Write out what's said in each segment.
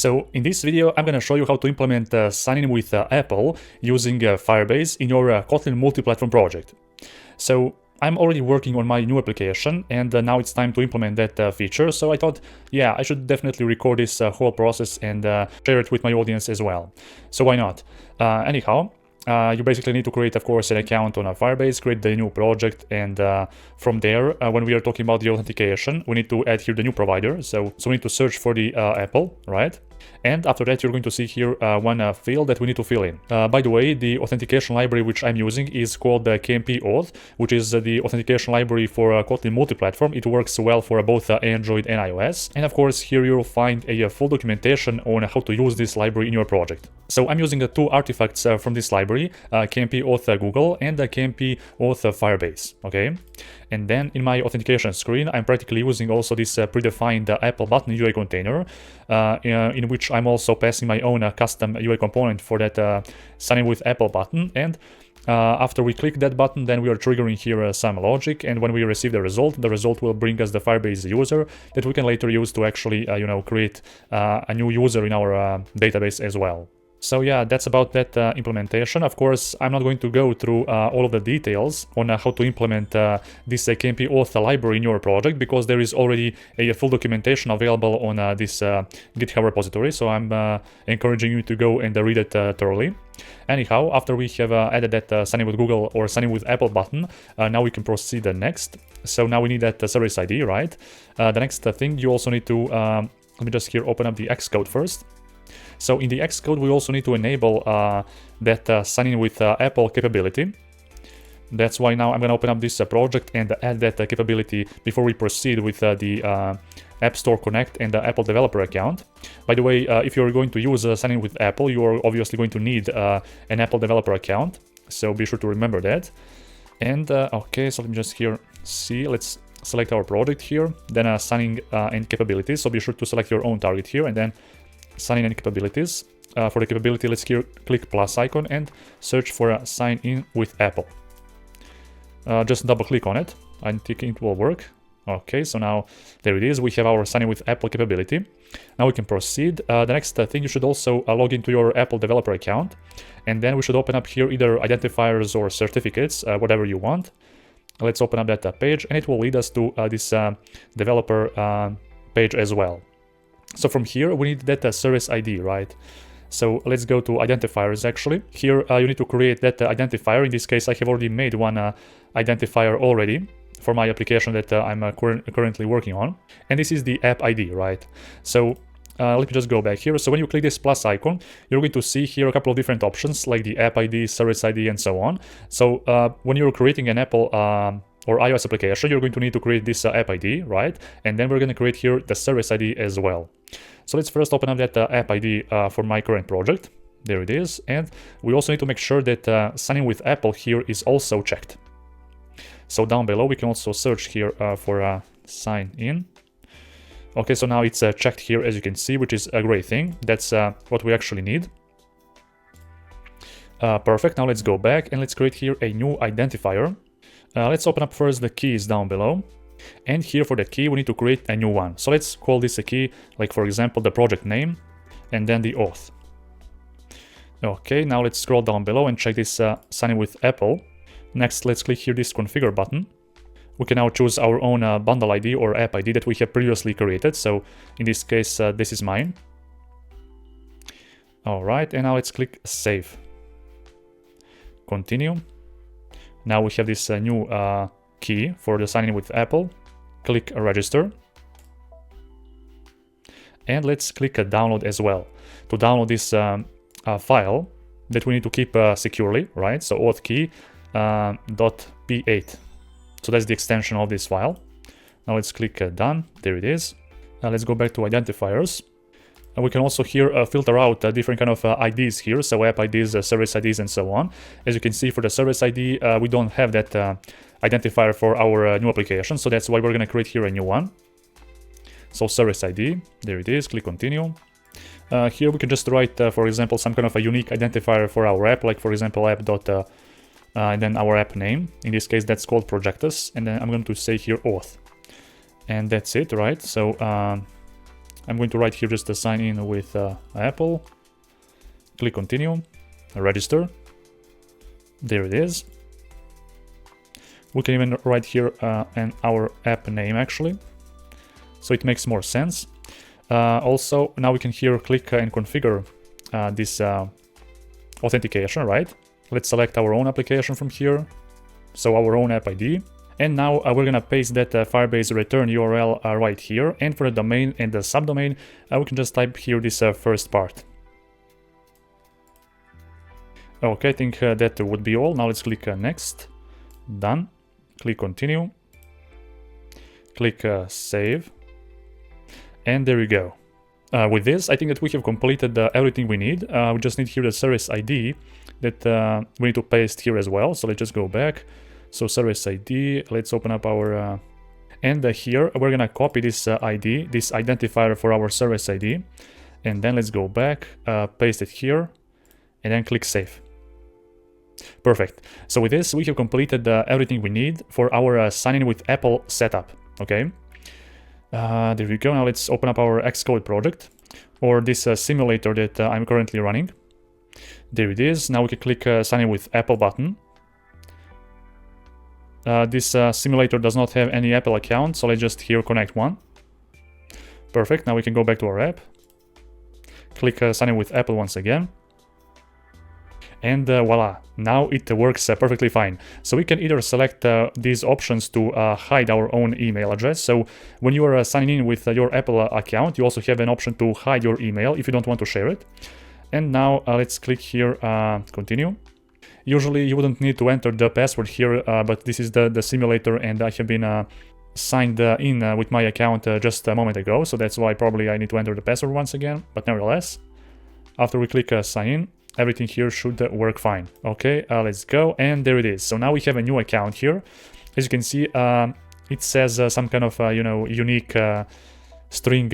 So in this video, I'm going to show you how to implement sign-in with Apple using Firebase in your Kotlin Multiplatform project. So I'm already working on my new application, and now it's time to implement that feature. So I thought, yeah, I should definitely record this whole process and share it with my audience as well. So why not? Anyhow, you basically need to create, of course, an account on Firebase, create the new project, and from there, when we are talking about the authentication, we need to add here the new provider. So we need to search for the Apple, right? And after that, you're going to see here one field that we need to fill in. By the way, the authentication library which I'm using is called the CMP auth, which is the authentication library for Kotlin Multiplatform. It works well for both Android and iOS. And of course, here you'll find a full documentation on how to use this library in your project. So I'm using two artifacts from this library, CMP auth Google and CMP auth Firebase, okay? And then in my authentication screen, I'm practically using also this predefined Apple button UI container, in which I'm also passing my own custom UI component for that sign in with Apple button. And after we click that button, then we are triggering here some logic. And when we receive the result will bring us the Firebase user that we can later use to actually, create a new user in our database as well. So yeah, that's about that implementation. Of course, I'm not going to go through all of the details on how to implement this CMP auth library in your project, because there is already a full documentation available on this GitHub repository. So I'm encouraging you to go and read it thoroughly. Anyhow, after we have added that sign in with Google or sign in with Apple button, now we can proceed next. So now we need that service ID, right? The next thing you also need to, let me just here open up the Xcode first. So in the Xcode, we also need to enable that sign in with Apple capability. That's why now I'm going to open up this project and add that capability before we proceed with the App Store Connect and the Apple developer account. By the way, if you're going to use sign in with Apple, you are obviously going to need an Apple developer account. So be sure to remember that. And okay, so let me just here see. Let's select our project here, then signing and capabilities. So be sure to select your own target here, and then sign in and capabilities. For the capability, let's here click plus icon and search for a sign in with Apple. Just double click on it. I think it will work. Okay, so now there it is. We have our sign in with Apple capability. Now we can proceed. The next thing, you should also log into your Apple developer account, and then we should open up here either identifiers or certificates, whatever you want. Let's open up that page, and it will lead us to this developer page as well. So from here, we need that service ID, right? So let's go to identifiers actually. Here you need to create that identifier. In this case, I have already made one identifier already for my application that I'm currently working on. And this is the app ID, right? So let me just go back here. So when you click this plus icon, you're going to see here a couple of different options like the app ID, service ID, and so on. So when you're creating an Apple or iOS application, you're going to need to create this app ID, right? And then we're going to create here the service ID as well. So let's first open up that app ID for my current project. There it is. And we also need to make sure that sign in with Apple here is also checked. So down below, we can also search here for sign in. Okay, so now it's checked here, as you can see, which is a great thing. That's what we actually need. Perfect. Now let's go back and let's create here a new identifier. Let's open up first the keys down below. And here for the key, we need to create a new one. So let's call this a key, like for example, the project name, and then the auth. Okay, now let's scroll down below and check this sign in with Apple. Next, let's click here this configure button. We can now choose our own bundle ID or app ID that we have previously created. So in this case, this is mine. All right, and now let's click save. Continue. Now we have this new key for the sign in with Apple. Click register. And let's click download as well to download this file that we need to keep securely, right? So auth key .p8. So that's the extension of this file. Now let's click done. There it is. Now let's go back to identifiers. And we can also here filter out different kind of IDs here, so app IDs, service IDs, and so on. As you can see, for the service ID, we don't have that identifier for our new application, so that's why we're going to create here a new one. So service ID, there it is, click continue. Here we can just write, for example, some kind of a unique identifier for our app, like for example app dot and then our app name. In this case, that's called Projectus, and then I'm going to say here auth. And that's it, right? So I'm going to write here just to sign in with Apple. Click continue, register. There it is. We can even write here our app name actually, so it makes more sense. Also, now we can here click and configure this authentication, right? Let's select our own application from here, so our own app ID. And now we're gonna paste that Firebase return URL right here, and for the domain and the subdomain, we can just type here this first part. Okay, I think that would be all. Now let's click next, done, click continue, click save, and there we go. With this, I think that we have completed everything we need. We just need here the service ID that we need to paste here as well. So let's just go back. So service ID, let's open up our... and here we're gonna copy this ID, this identifier for our service ID. And then let's go back, paste it here, and then click save. Perfect. So with this, we have completed everything we need for our sign in with Apple setup, okay? There we go. Now let's open up our Xcode project, or this simulator that I'm currently running. There it is. Now we can click sign in with Apple button. This simulator does not have any Apple account, so let's just here connect one. Perfect. Now we can go back to our app. Click sign in with Apple once again. And voila, now it works perfectly fine. So we can either select these options to hide our own email address. So when you are signing in with your Apple account, you also have an option to hide your email if you don't want to share it. And now let's click here, continue. Usually you wouldn't need to enter the password here, but this is the simulator, and I have been signed in with my account just a moment ago. So that's why probably I need to enter the password once again. But nevertheless, after we click sign in, everything here should work fine. Okay, let's go, and there it is. So now we have a new account here. As you can see, it says some kind of unique string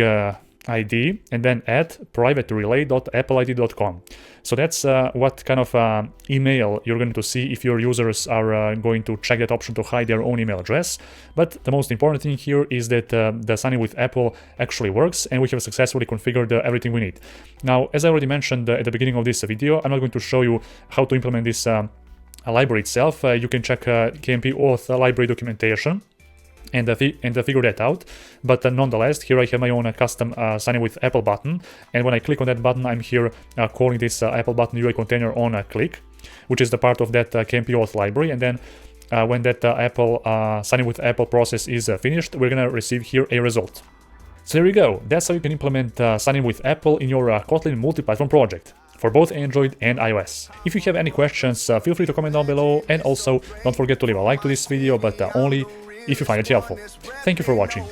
ID, and then at privaterelay.appleid.com. So that's what kind of email you're going to see if your users are going to check that option to hide their own email address. But the most important thing here is that the signing with Apple actually works, and we have successfully configured everything we need. Now, as I already mentioned at the beginning of this video, I'm not going to show you how to implement this library itself. You can check CMP auth library documentation and figure that out. But nonetheless, here I have my own custom sign in with Apple button, and when I click on that button, I'm here calling this Apple button UI container on click, which is the part of that CMP auth library. And then when that Apple sign in with Apple process is finished, we're gonna receive here a result. So there you go. That's how you can implement sign in with Apple in your Kotlin Multiplatform project for both Android and iOS. If you have any questions, feel free to comment down below, and also don't forget to leave a like to this video, but only if you find it helpful. Thank you for watching.